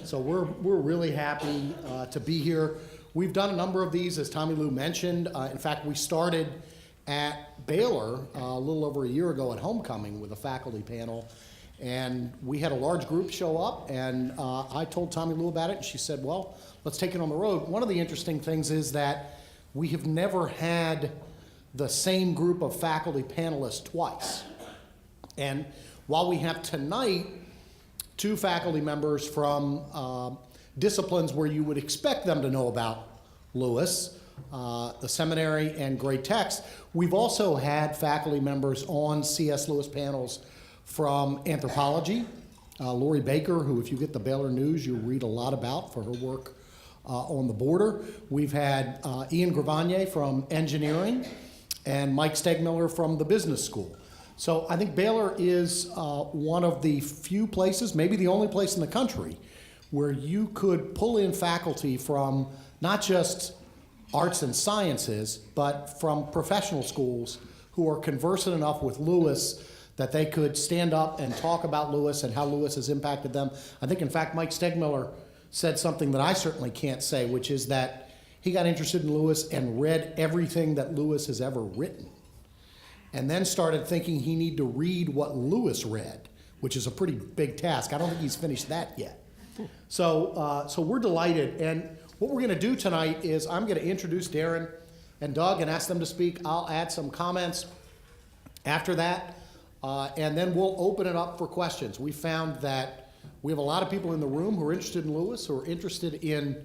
So we're really happy to be here. We've done a number of these, as Tommy Lou mentioned. In fact, we started at Baylor a little over a year ago at homecoming with a faculty panel, and we had a large group show up, and I told Tommy Lou about it, and she said, well, let's take it on the road. One of the interesting things is that we have never had the same group of faculty panelists twice. And while we have tonight two faculty members from disciplines where you would expect them to know about Lewis, the seminary and great text, we've also had faculty members on C.S. Lewis panels from anthropology. Lori Baker, who if you get the Baylor News, you'll read a lot about for her work on the border. We've had Ian Gravagna from engineering and Mike Stegmiller from the business school. So I think Baylor is one of the few places, maybe the only place in the country, where you could pull in faculty from not just arts and sciences, but from professional schools who are conversant enough with Lewis that they could stand up and talk about Lewis and how Lewis has impacted them. I think, in fact, Mike Stegmiller said something that I certainly can't say, which is that he got interested in Lewis and read everything that Lewis has ever written, and then started thinking he needed to read what Lewis read, which is a pretty big task. I don't think he's finished that yet. So we're delighted, and what we're going to do tonight is I'm going to introduce Darren and Doug and ask them to speak. I'll add some comments after that, and then we'll open it up for questions. We found that we have a lot of people in the room who are interested in Lewis, who are interested in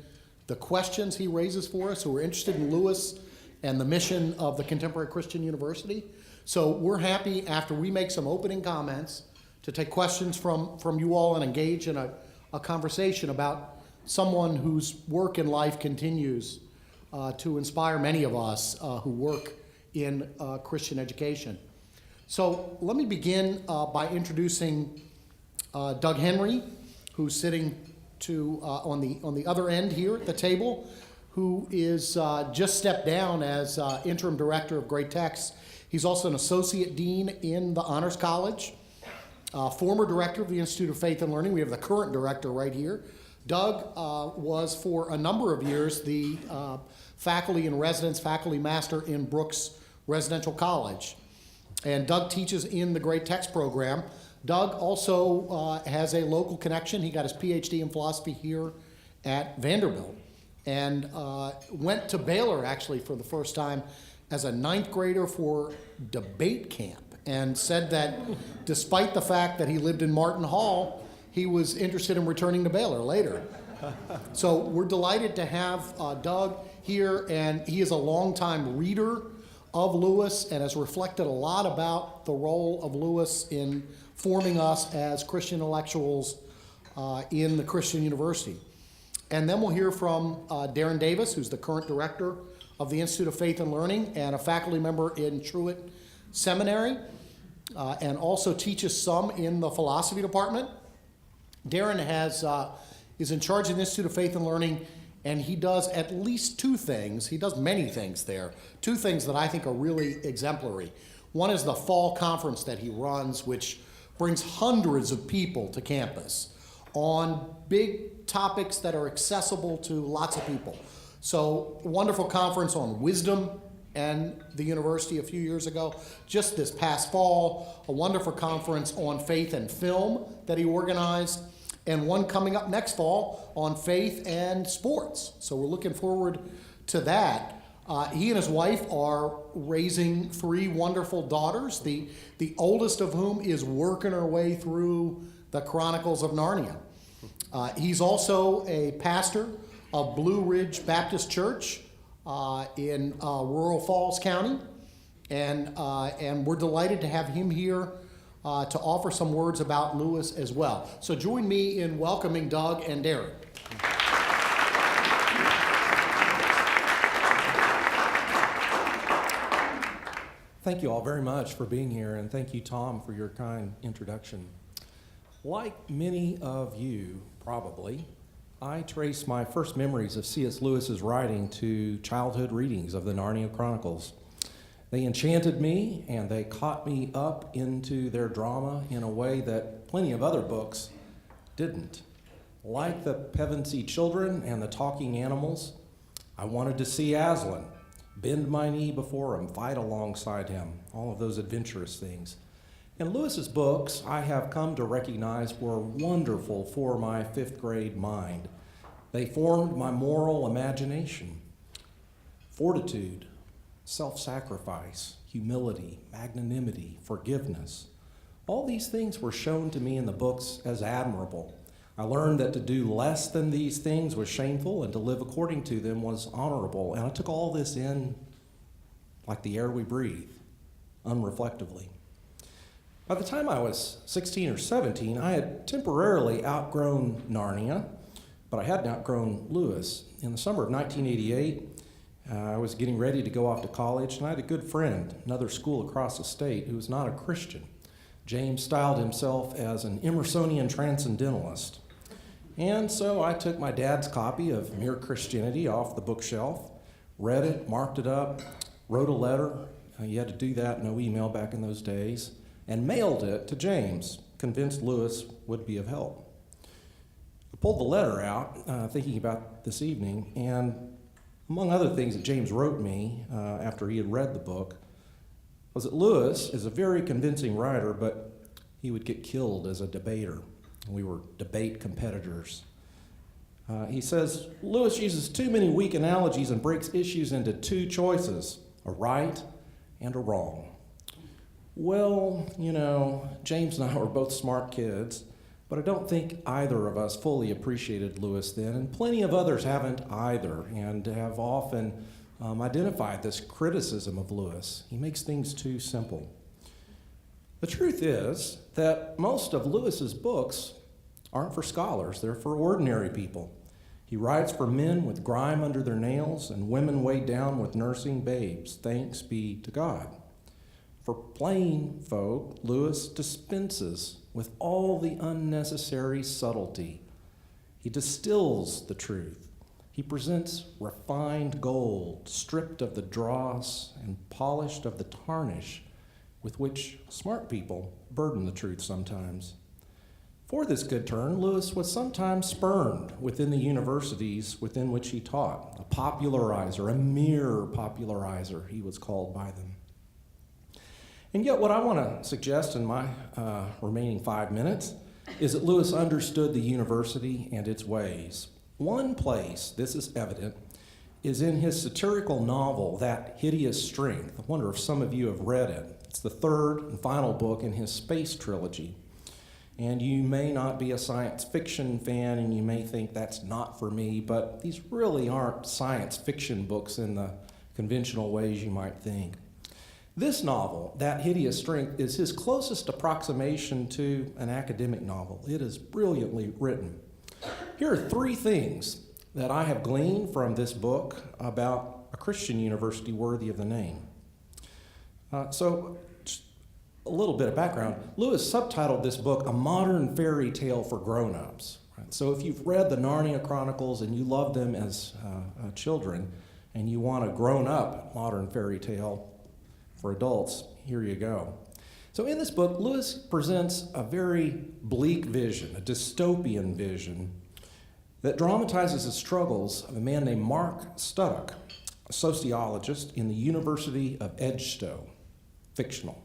the questions he raises for us, who are interested in Lewis and the mission of the Contemporary Christian University. So we're happy, after we make some opening comments, to take questions from you all and engage in a conversation about someone whose work in life continues to inspire many of us who work in Christian education. So let me begin by introducing Doug Henry, who's sitting on the other end here at the table, who is just stepped down as interim director of great texts. He's also an associate dean in the Honors College, former director of the Institute of Faith and Learning. We have the current director right here. Doug was for a number of years the faculty in residence, faculty master in Brooks Residential College. And Doug teaches in the Great Text program. Doug also has a local connection. He got his PhD in philosophy here at Vanderbilt, and went to Baylor actually for the first time as a ninth grader for debate camp, and said that despite the fact that he lived in Martin Hall, he was interested in returning to Baylor later. So we're delighted to have Doug here, and he is a longtime reader of Lewis and has reflected a lot about the role of Lewis in forming us as Christian intellectuals in the Christian University. And then we'll hear from Darren Davis, who's the current director of the Institute of Faith and Learning and a faculty member in Truett Seminary, and also teaches some in the philosophy department. Darren is in charge of the Institute of Faith and Learning, and he does at least two things. He does many things there. Two things that I think are really exemplary. One is the fall conference that he runs, which brings hundreds of people to campus on big topics that are accessible to lots of people. So, a wonderful conference on wisdom and the university a few years ago. Just this past fall, a wonderful conference on faith and film that he organized, and one coming up next fall on faith and sports. So we're looking forward to that. He and his wife are raising three wonderful daughters, the oldest of whom is working her way through the Chronicles of Narnia. He's also a pastor of Blue Ridge Baptist Church in rural Falls County, and we're delighted to have him here to offer some words about Lewis as well. So join me in welcoming Doug and Darren. Thank you all very much for being here, and thank you, Tom, for your kind introduction. Like many of you, probably, I trace my first memories of C.S. Lewis's writing to childhood readings of the Narnia Chronicles. They enchanted me, and they caught me up into their drama in a way that plenty of other books didn't. Like the Pevensey children and the talking animals, I wanted to see Aslan, bend my knee before him, fight alongside him, all of those adventurous things. And Lewis's books, I have come to recognize, were wonderful for my fifth grade mind. They formed my moral imagination. Fortitude, self-sacrifice, humility, magnanimity, forgiveness. All these things were shown to me in the books as admirable. I learned that to do less than these things was shameful and to live according to them was honorable. And I took all this in like the air we breathe, unreflectively. By the time I was 16 or 17, I had temporarily outgrown Narnia, but I hadn't outgrown Lewis. In the summer of 1988, I was getting ready to go off to college, and I had a good friend, another school across the state, who was not a Christian. James styled himself as an Emersonian transcendentalist. And so I took my dad's copy of Mere Christianity off the bookshelf, read it, marked it up, wrote a letter. You had to do that, no email back in those days, and mailed it to James, convinced Lewis would be of help. I pulled the letter out, thinking about this evening, and among other things that James wrote me after he had read the book was that Lewis is a very convincing writer, but he would get killed as a debater. We were debate competitors. He says, Lewis uses too many weak analogies and breaks issues into two choices, a right and a wrong. Well, you know, James and I were both smart kids, but I don't think either of us fully appreciated Lewis then, and plenty of others haven't either, and have often identified this criticism of Lewis. He makes things too simple. The truth is that most of Lewis's books aren't for scholars, they're for ordinary people. He writes for men with grime under their nails and women weighed down with nursing babes, thanks be to God. For plain folk, Lewis dispenses with all the unnecessary subtlety. He distills the truth. He presents refined gold, stripped of the dross and polished of the tarnish with which smart people burden the truth sometimes. For this good turn, Lewis was sometimes spurned within the universities within which he taught. A popularizer, a mere popularizer, he was called by them. And yet what I want to suggest in my remaining 5 minutes is that Lewis understood the university and its ways. One place this is evident is in his satirical novel, That Hideous Strength. I wonder if some of you have read it. It's the third and final book in his space trilogy. And you may not be a science fiction fan, and you may think that's not for me, but these really aren't science fiction books in the conventional ways you might think. This novel, That Hideous Strength, is his closest approximation to an academic novel. It is brilliantly written. Here are 3 things that I have gleaned from this book about a Christian university worthy of the name. So, just a little bit of background. Lewis subtitled this book, A Modern Fairy Tale for Grown-Ups. Right? So if you've read the Narnia Chronicles and you loved them as children, and you want a grown-up modern fairy tale for adults, here you go. So in this book, Lewis presents a very bleak vision, a dystopian vision, that dramatizes the struggles of a man named Mark Studdock, a sociologist in the University of Edgestowe, fictional.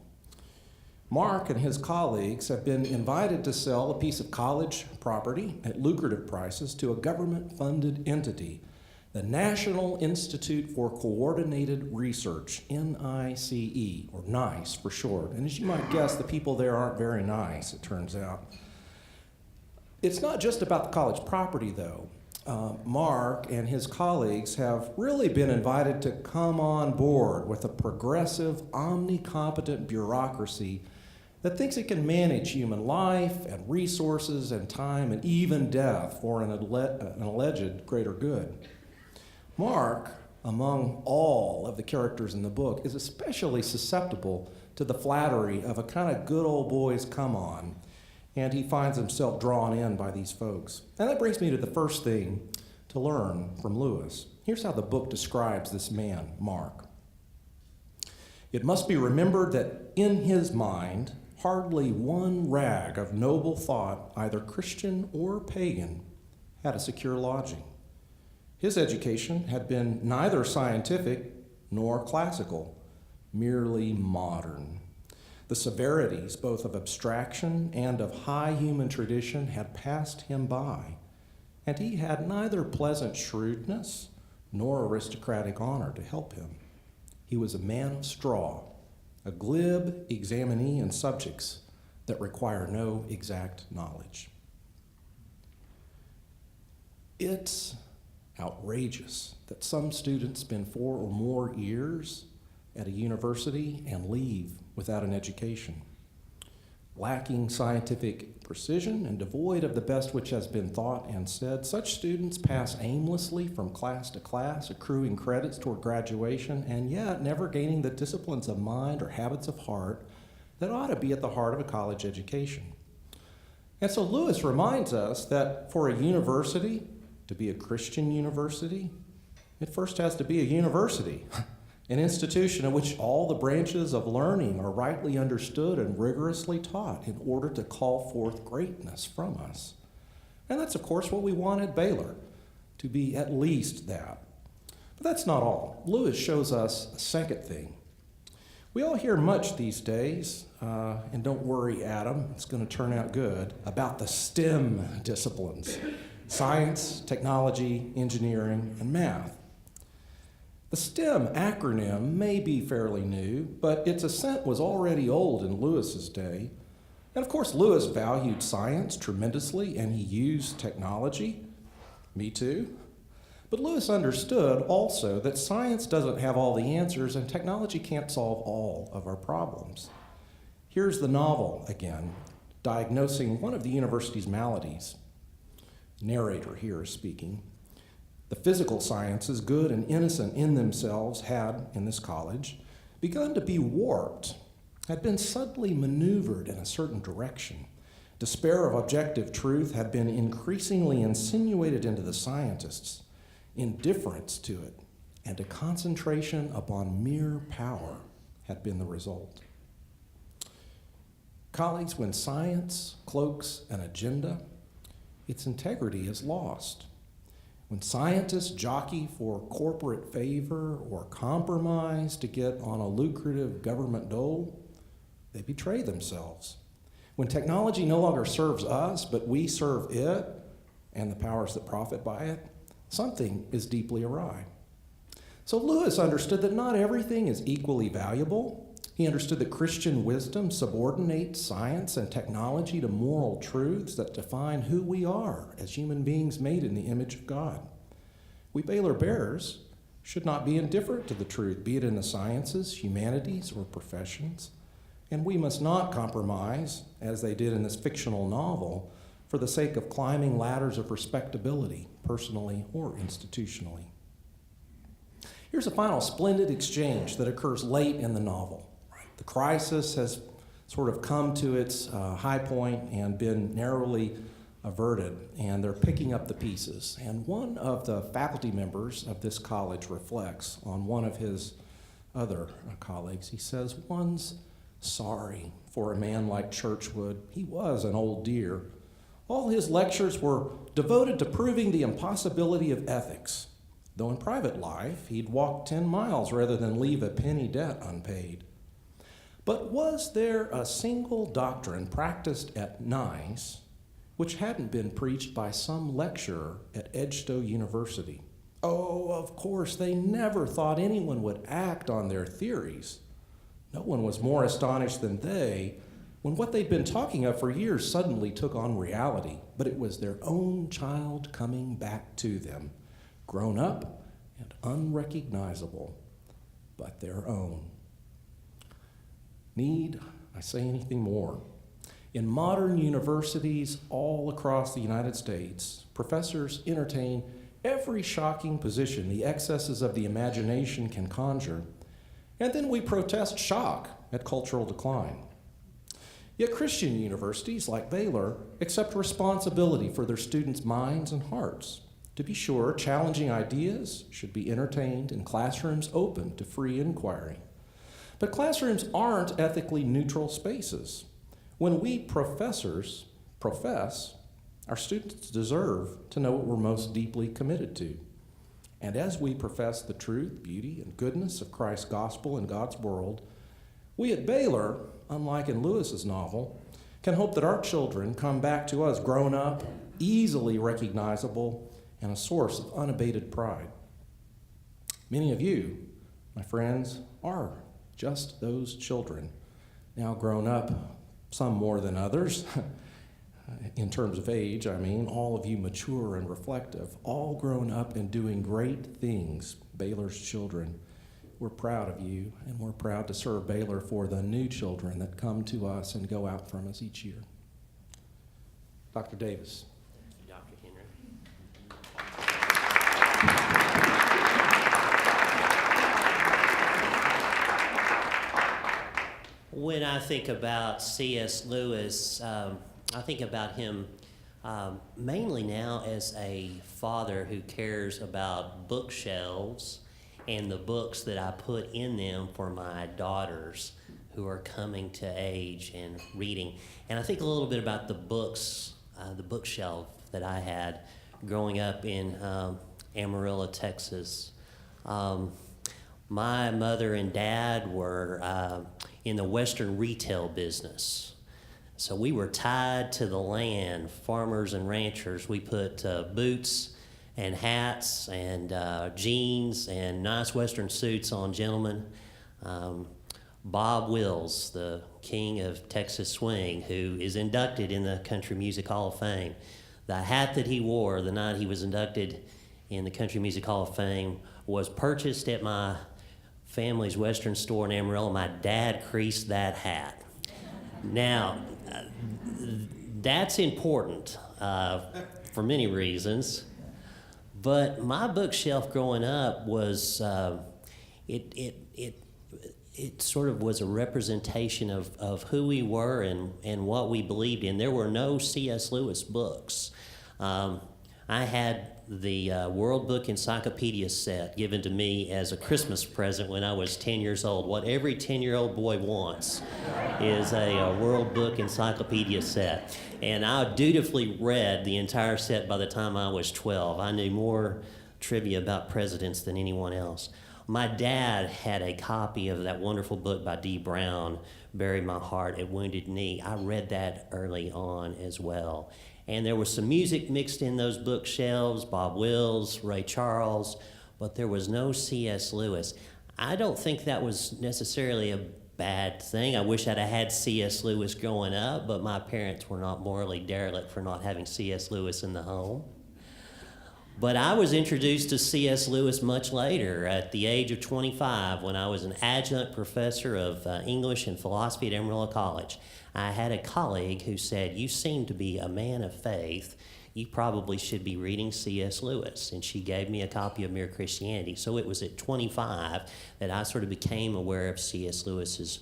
Mark and his colleagues have been invited to sell a piece of college property at lucrative prices to a government-funded entity, the National Institute for Coordinated Research, NICE, or NICE for short. And as you might guess, the people there aren't very nice, it turns out. It's not just about the college property, though. Mark and his colleagues have really been invited to come on board with a progressive, omnicompetent bureaucracy that thinks it can manage human life and resources and time and even death for an alleged greater good. Mark, among all of the characters in the book, is especially susceptible to the flattery of a kind of good old boys come on, and he finds himself drawn in by these folks. And that brings me to the first thing to learn from Lewis. Here's how the book describes this man, Mark. It must be remembered that in his mind, hardly one rag of noble thought, either Christian or pagan, had a secure lodging. His education had been neither scientific nor classical, merely modern. The severities, both of abstraction and of high human tradition, had passed him by, and he had neither pleasant shrewdness nor aristocratic honor to help him. He was a man of straw, a glib examinee in subjects that require no exact knowledge. It's outrageous that some students spend 4 or more years at a university and leave without an education. Lacking scientific precision and devoid of the best which has been thought and said, such students pass aimlessly from class to class, accruing credits toward graduation, and yet never gaining the disciplines of mind or habits of heart that ought to be at the heart of a college education. And so Lewis reminds us that for a university to be a Christian university, it first has to be a university. An institution in which all the branches of learning are rightly understood and rigorously taught in order to call forth greatness from us. And that's, of course, what we want at Baylor, to be at least that. But that's not all. Lewis shows us a second thing. We all hear much these days, and don't worry, Adam, it's going to turn out good, about the STEM disciplines: science, technology, engineering, and math. The STEM acronym may be fairly new, but its ascent was already old in Lewis's day. And of course, Lewis valued science tremendously, and he used technology. Me too. But Lewis understood also that science doesn't have all the answers, and technology can't solve all of our problems. Here's the novel again, diagnosing one of the university's maladies. Narrator here is speaking. The physical sciences, good and innocent in themselves, had, in this college, begun to be warped, had been subtly maneuvered in a certain direction. Despair of objective truth had been increasingly insinuated into the scientists. Indifference to it and a concentration upon mere power had been the result. Colleagues, when science cloaks an agenda, its integrity is lost. When scientists jockey for corporate favor or compromise to get on a lucrative government dole, they betray themselves. When technology no longer serves us, but we serve it and the powers that profit by it, something is deeply awry. So Lewis understood that not everything is equally valuable. He understood that Christian wisdom subordinates science and technology to moral truths that define who we are as human beings made in the image of God. We Baylor Bears should not be indifferent to the truth, be it in the sciences, humanities, or professions. And we must not compromise, as they did in this fictional novel, for the sake of climbing ladders of respectability, personally or institutionally. Here's a final splendid exchange that occurs late in the novel. The crisis has sort of come to its high point and been narrowly averted, and they're picking up the pieces. And one of the faculty members of this college reflects on one of his other colleagues. He says, "One's sorry for a man like Churchwood. He was an old dear. All his lectures were devoted to proving the impossibility of ethics, though in private life he'd walk 10 miles rather than leave a penny debt unpaid. But was there a single doctrine practiced at Nice which hadn't been preached by some lecturer at Edgestowe University? Oh, of course, they never thought anyone would act on their theories. No one was more astonished than they when what they'd been talking of for years suddenly took on reality, but it was their own child coming back to them, grown up and unrecognizable, but their own. Need I say anything more? In modern universities all across the United States, professors entertain every shocking position the excesses of the imagination can conjure, and then we protest shock at cultural decline. Yet Christian universities like Baylor accept responsibility for their students' minds and hearts. To be sure, challenging ideas should be entertained in classrooms open to free inquiry. But classrooms aren't ethically neutral spaces. When we professors profess, Our students deserve to know what we're most deeply committed to. And as we profess the truth, beauty, and goodness of Christ's gospel in God's world, we at Baylor, unlike in Lewis's novel, can hope that our children come back to us grown up, easily recognizable, and a source of unabated pride. Many of you, my friends, are just those children, now grown up, some more than others. In terms of age, I mean, all of you mature and reflective, all grown up and doing great things, Baylor's children. We're proud of you, and we're proud to serve Baylor for the new children that come to us and go out from us each year. Dr. Davis. Dr. Henry. When I think about C.S. Lewis, I think about him mainly now as a father who cares about bookshelves and the books that I put in them for my daughters who are coming to age and reading. And I think a little bit about the books, the bookshelf that I had growing up in Amarillo, Texas. My mother and dad were in the Western retail business. So we were tied to the land, farmers and ranchers. We put boots and hats and jeans and nice Western suits on gentlemen. Bob Wills, the king of Texas swing, who is inducted in the Country Music Hall of Fame. The hat that he wore the night he was inducted in the Country Music Hall of Fame was purchased at my family's Western store in Amarillo. My dad creased that hat. Now, that's important for many reasons, but my bookshelf growing up was, it sort of was a representation of who we were and what we believed in. There were no C.S. Lewis books. I had the World Book Encyclopedia set given to me as a Christmas present when I was 10 years old. What every 10-year-old boy wants is a World Book Encyclopedia set. And I dutifully read the entire set by the time I was 12. I knew more trivia about presidents than anyone else. My dad had a copy of that wonderful book by D. Brown, Bury My Heart at Wounded Knee. I read that early on as well. And there was some music mixed in those bookshelves, Bob Wills, Ray Charles, but there was no C.S. Lewis. I don't think that was necessarily a bad thing. I wish I'd have had C.S. Lewis growing up, but my parents were not morally derelict for not having C.S. Lewis in the home. But I was introduced to C.S. Lewis much later, at the age of 25, when I was an adjunct professor of English and philosophy at Amarillo College. I had a colleague who said, "You seem to be a man of faith. You probably should be reading C.S. Lewis." And she gave me a copy of Mere Christianity. So it was at 25 that I sort of became aware of C.S. Lewis's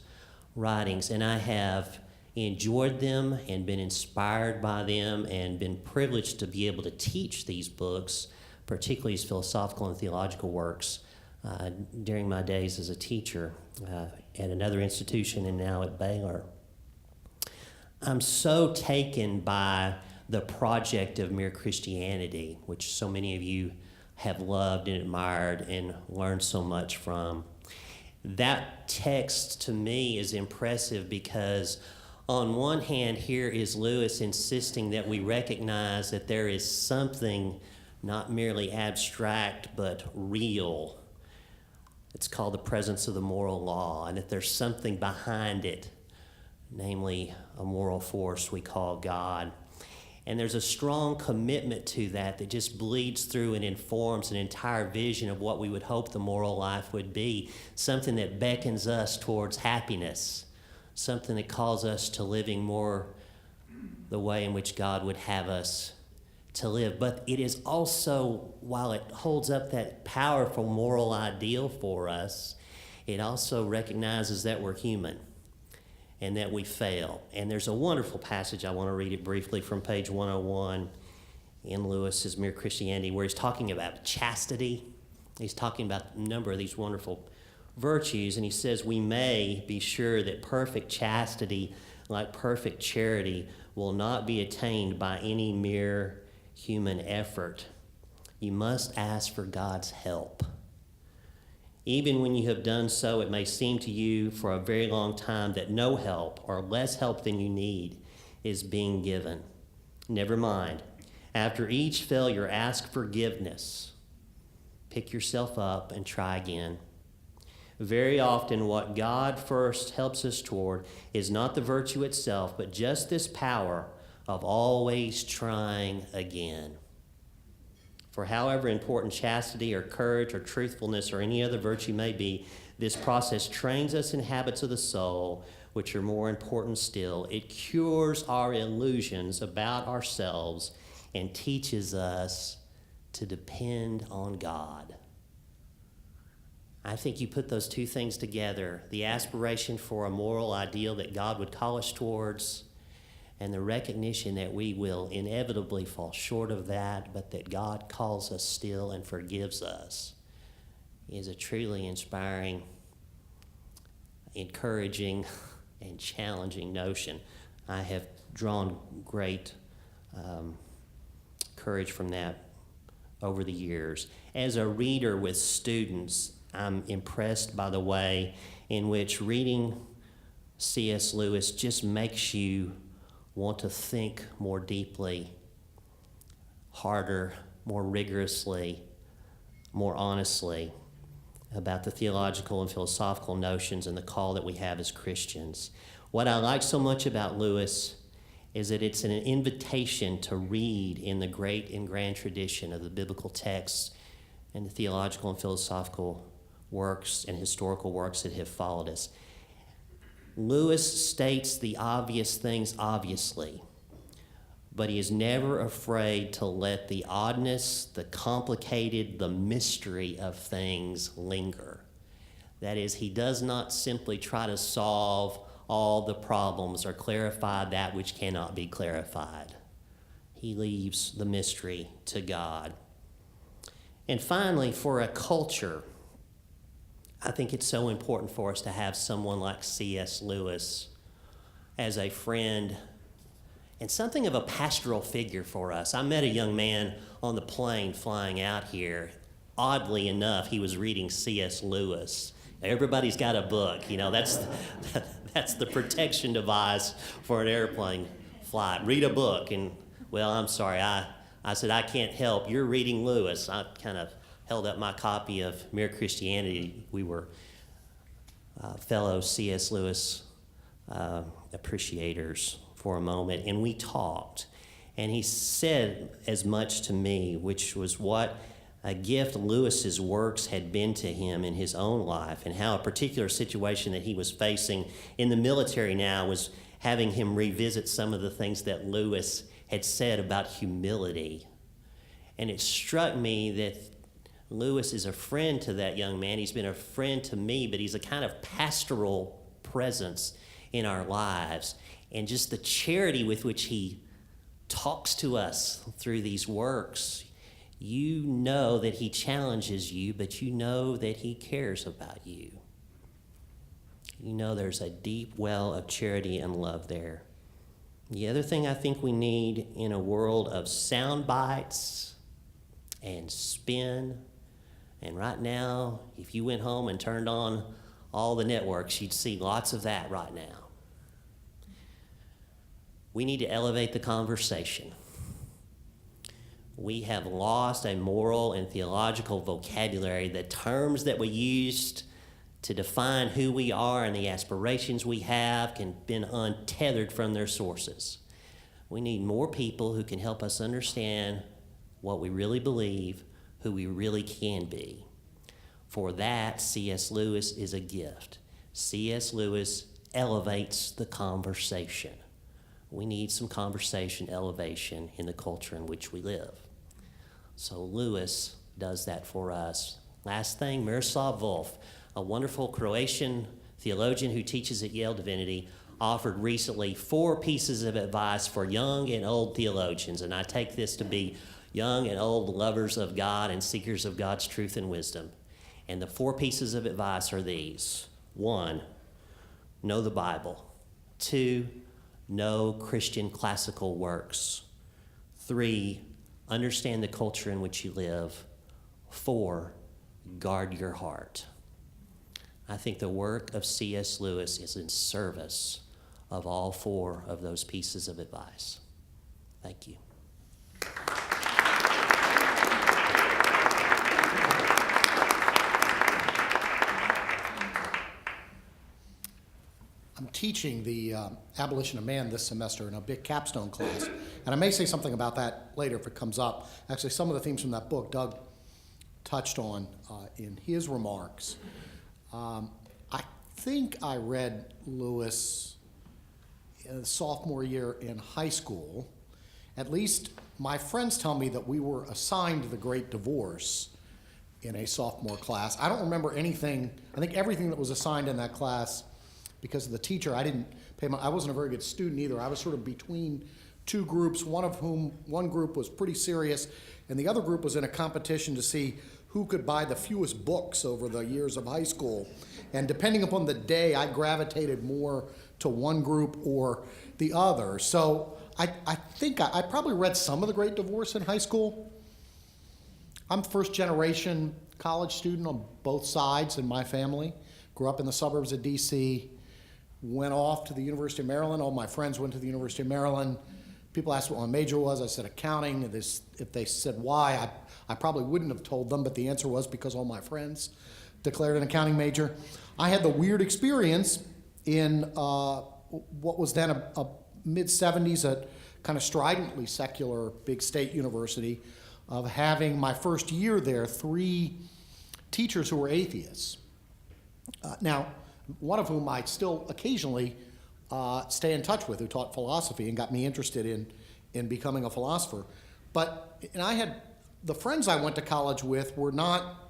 writings. And I have enjoyed them and been inspired by them and been privileged to be able to teach these books, particularly his philosophical and theological works, during my days as a teacher at another institution and now at Baylor. I'm so taken by the project of Mere Christianity, which so many of you have loved and admired and learned so much from. That text to me is impressive because on one hand, here is Lewis insisting that we recognize that there is something not merely abstract but real. It's called the presence of the moral law, and that there's something behind it, namely a moral force we call God. And there's a strong commitment to that that just bleeds through and informs an entire vision of what we would hope the moral life would be, something that beckons us towards happiness, something that calls us to living more the way in which God would have us to live. But it is also, while it holds up that powerful moral ideal for us, it also recognizes that we're human and that we fail. And there's a wonderful passage, I want to read it briefly, from page 101 in Lewis's Mere Christianity, where he's talking about chastity. He's talking about a number of these wonderful virtues, and he says, "We may be sure that perfect chastity, like perfect charity, will not be attained by any mere human effort. You must ask for God's help. Even when you have done so, it may seem to you for a very long time that no help or less help than you need is being given. Never mind. After each failure, ask forgiveness. Pick yourself up and try again. Very often, what God first helps us toward is not the virtue itself, but just this power of always trying again. For however important chastity or courage or truthfulness or any other virtue may be, this process trains us in habits of the soul, which are more important still. It cures our illusions about ourselves and teaches us to depend on God. I think you put those two things together, the aspiration for a moral ideal that God would call us towards, and the recognition that we will inevitably fall short of that, but that God calls us still and forgives us, is a truly inspiring, encouraging, and challenging notion. I have drawn great courage from that over the years. As a reader with students, I'm impressed by the way in which reading C.S. Lewis just makes you want to think more deeply, harder, more rigorously, more honestly about the theological and philosophical notions and the call that we have as Christians. What I like so much about Lewis is that it's an invitation to read in the great and grand tradition of the biblical texts and the theological and philosophical works and historical works that have followed us. Lewis states the obvious things obviously, but he is never afraid to let the oddness, the complicated, the mystery of things linger. That is, he does not simply try to solve all the problems or clarify that which cannot be clarified. He leaves the mystery to God. And finally, for a culture, I think it's so important for us to have someone like C.S. Lewis as a friend and something of a pastoral figure for us. I met a young man on the plane flying out here. Oddly enough, he was reading C.S. Lewis. Everybody's got a book. You know, that's the protection device for an airplane flight. Read a book. And, well, I'm sorry, I said, I can't help. You're reading Lewis. I kind of held up my copy of Mere Christianity. We were fellow C.S. Lewis appreciators for a moment, and we talked. And he said as much to me, which was what a gift Lewis's works had been to him in his own life, and how a particular situation that he was facing in the military now was having him revisit some of the things that Lewis had said about humility. And it struck me that Lewis is a friend to that young man. He's been a friend to me, but he's a kind of pastoral presence in our lives. And just the charity with which he talks to us through these works, you know that he challenges you, but you know that he cares about you. You know there's a deep well of charity and love there. The other thing I think we need in a world of sound bites and spin, and right now, if you went home and turned on all the networks, you'd see lots of that right now. We need to elevate the conversation. We have lost a moral and theological vocabulary. The terms that we used to define who we are and the aspirations we have can been untethered from their sources. We need more people who can help us understand what we really believe, who we really can be. For that, C.S. Lewis is a gift. C.S. Lewis elevates the conversation. We need some conversation elevation in the culture in which we live. So Lewis does that for us. Last thing, Miroslav Volf, a wonderful Croatian theologian who teaches at Yale Divinity, offered recently 4 pieces of advice for young and old theologians, and I take this to be young and old lovers of God and seekers of God's truth and wisdom. And the 4 pieces of advice are these. 1, know the Bible. 2, know Christian classical works. 3, understand the culture in which you live. 4, guard your heart. I think the work of C.S. Lewis is in service of all 4 of those pieces of advice. Thank you. I'm teaching the Abolition of Man this semester in a big capstone class, and I may say something about that later if it comes up. Actually, some of the themes from that book Doug touched on in his remarks. I think I read Lewis sophomore year in high school. At least my friends tell me that we were assigned The Great Divorce in a sophomore class. I don't remember anything. I think everything that was assigned in that class, because of the teacher, I wasn't a very good student either. I was sort of between 2 groups, one group was pretty serious, and the other group was in a competition to see who could buy the fewest books over the years of high school. And depending upon the day, I gravitated more to one group or the other. So I think I probably read some of The Great Divorce in high school. I'm first generation college student on both sides in my family. Grew up in the suburbs of D.C., went off to the University of Maryland. All my friends went to the University of Maryland. People asked what my major was. I said accounting. If they said why, I probably wouldn't have told them, but the answer was because all my friends declared an accounting major. I had the weird experience in what was then a mid-'70s, a kind of stridently secular big state university, of having my first year there 3 teachers who were atheists. Now, one of whom I still occasionally stay in touch with, who taught philosophy and got me interested in becoming a philosopher. And I had, the friends I went to college with were not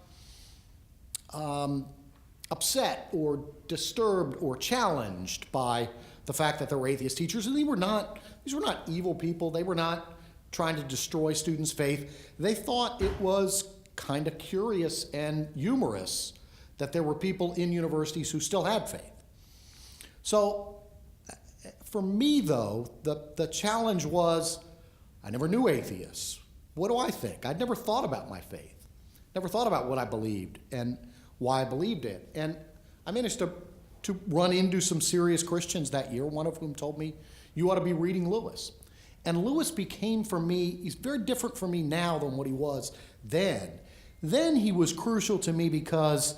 upset or disturbed or challenged by the fact that there were atheist teachers. And these were not evil people. They were not trying to destroy students' faith. They thought it was kind of curious and humorous that there were people in universities who still had faith. So for me, though, the challenge was I never knew atheists. What do I think? I'd never thought about my faith, never thought about what I believed and why I believed it. And I managed to run into some serious Christians that year, one of whom told me, you ought to be reading Lewis. And Lewis became for me, he's very different for me now than what he was then. Then he was crucial to me because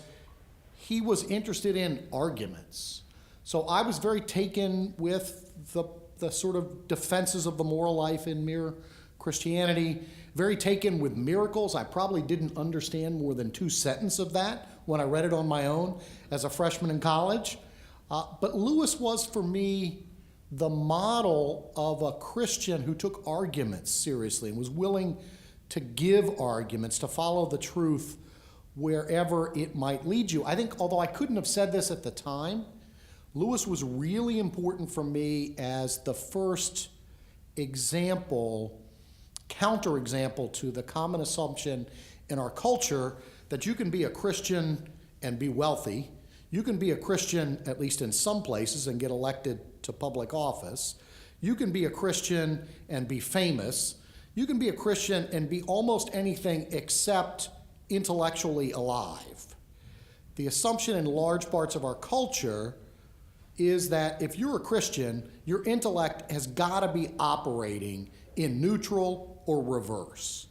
he was interested in arguments. So I was very taken with the sort of defenses of the moral life in mere Christianity, very taken with miracles. I probably didn't understand more than 2 sentences of that when I read it on my own as a freshman in college. But Lewis was, for me, the model of a Christian who took arguments seriously and was willing to give arguments, to follow the truth wherever it might lead you. I think, although I couldn't have said this at the time, Lewis was really important for me as the first example, counterexample to the common assumption in our culture that you can be a Christian and be wealthy. You can be a Christian, at least in some places, and get elected to public office. You can be a Christian and be famous. You can be a Christian and be almost anything except intellectually alive. The assumption in large parts of our culture is that if you're a Christian, your intellect has got to be operating in neutral or reverse.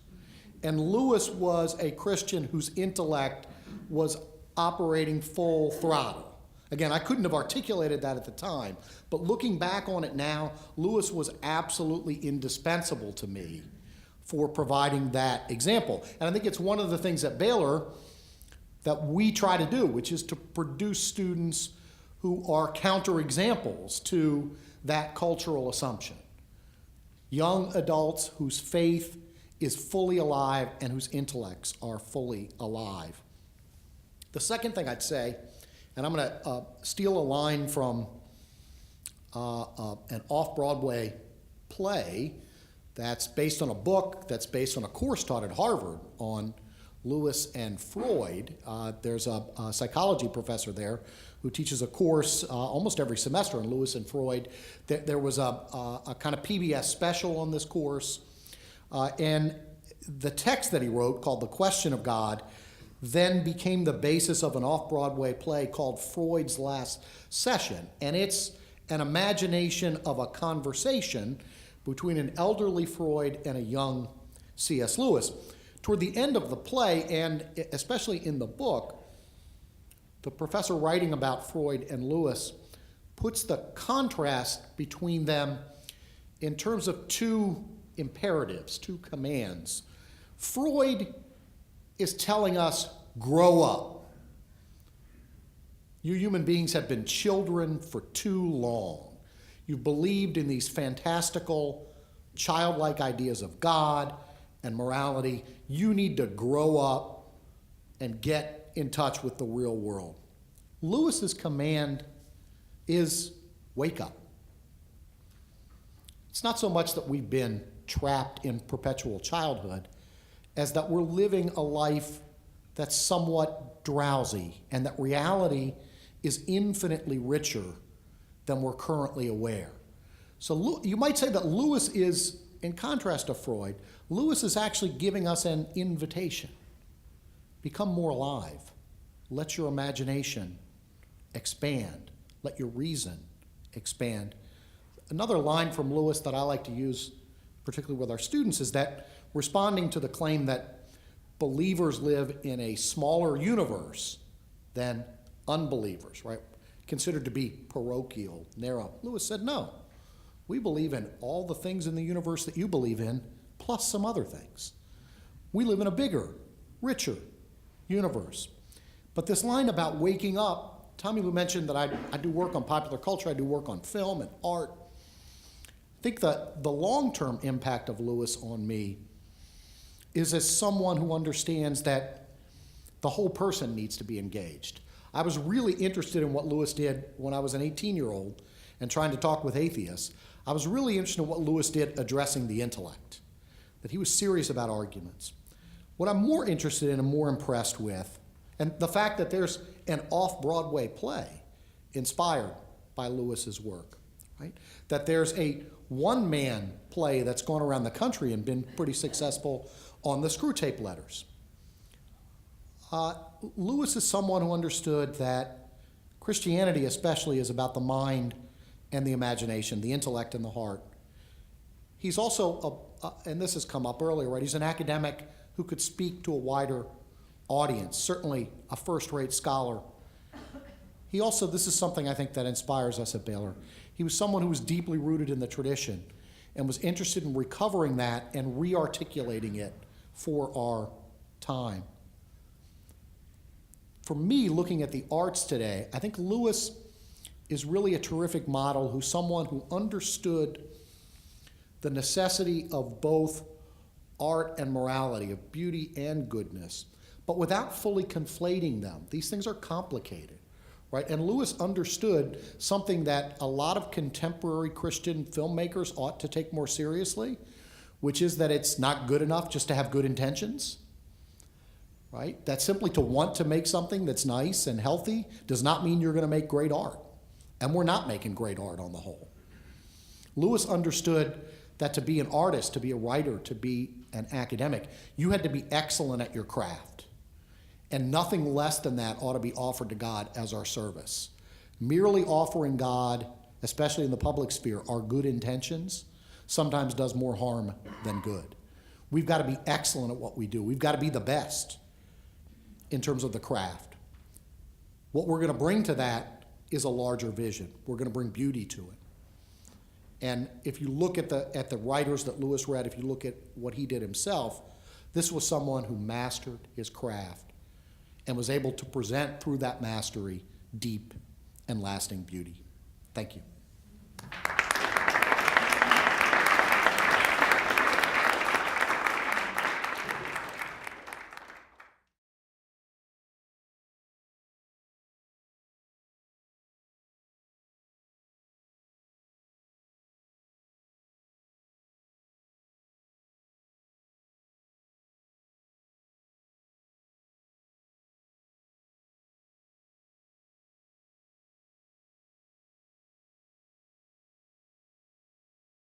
And Lewis was a Christian whose intellect was operating full throttle. Again, I couldn't have articulated that at the time, but looking back on it now, Lewis was absolutely indispensable to me for providing that example. And I think it's one of the things at Baylor that we try to do, which is to produce students who are counterexamples to that cultural assumption. Young adults whose faith is fully alive and whose intellects are fully alive. The second thing I'd say, and I'm going to steal a line from an off-Broadway play that's based on a book that's based on a course taught at Harvard on Lewis and Freud. There's a psychology professor there who teaches a course almost every semester on Lewis and Freud. There was a kind of PBS special on this course. And the text that he wrote, called The Question of God, then became the basis of an off-Broadway play called Freud's Last Session. And it's an imagination of a conversation between an elderly Freud and a young C.S. Lewis. Toward the end of the play, and especially in the book, the professor writing about Freud and Lewis puts the contrast between them in terms of two imperatives, two commands. Freud is telling us, grow up. You human beings have been children for too long. You've believed in these fantastical, childlike ideas of God and morality. You need to grow up and get in touch with the real world. Lewis's command is wake up. It's not so much that we've been trapped in perpetual childhood as that we're living a life that's somewhat drowsy and that reality is infinitely richer than we're currently aware. So you might say that Lewis is, in contrast to Freud, Lewis is actually giving us an invitation. Become more alive. Let your imagination expand. Let your reason expand. Another line from Lewis that I like to use, particularly with our students, is that responding to the claim that believers live in a smaller universe than unbelievers, right? Considered to be parochial, narrow. Lewis said, no. We believe in all the things in the universe that you believe in, plus some other things. We live in a bigger, richer universe. But this line about waking up, Tommy Lou mentioned that I do work on popular culture, I do work on film and art. I think that the long-term impact of Lewis on me is as someone who understands that the whole person needs to be engaged. I was really interested in what Lewis did when I was an 18-year-old and trying to talk with atheists. I was really interested in what Lewis did addressing the intellect, that he was serious about arguments. What I'm more interested in and more impressed with, and the fact that there's an off-Broadway play inspired by Lewis's work, right? That there's a one-man play that's gone around the country and been pretty successful on the Screw Tape Letters. Lewis is someone who understood that Christianity especially is about the mind and the imagination, the intellect and the heart. He's also, and this has come up earlier, right? He's an academic who could speak to a wider audience, certainly a first-rate scholar. He also, this is something I think that inspires us at Baylor, he was someone who was deeply rooted in the tradition and was interested in recovering that and re-articulating it for our time. For me, looking at the arts today, I think Lewis is really a terrific model who's someone who understood the necessity of both art and morality, of beauty and goodness, but without fully conflating them. These things are complicated, right? And Lewis understood something that a lot of contemporary Christian filmmakers ought to take more seriously, which is that it's not good enough just to have good intentions, right? That simply to want to make something that's nice and healthy does not mean you're going to make great art. And we're not making great art on the whole. Lewis understood that to be an artist, to be a writer, to be an academic, you had to be excellent at your craft. And nothing less than that ought to be offered to God as our service. Merely offering God, especially in the public sphere, our good intentions sometimes does more harm than good. We've got to be excellent at what we do. We've got to be the best in terms of the craft. What we're going to bring to that is a larger vision. We're going to bring beauty to it. And if you look at the writers that Lewis read, if you look at what he did himself, this was someone who mastered his craft and was able to present through that mastery deep and lasting beauty. Thank you.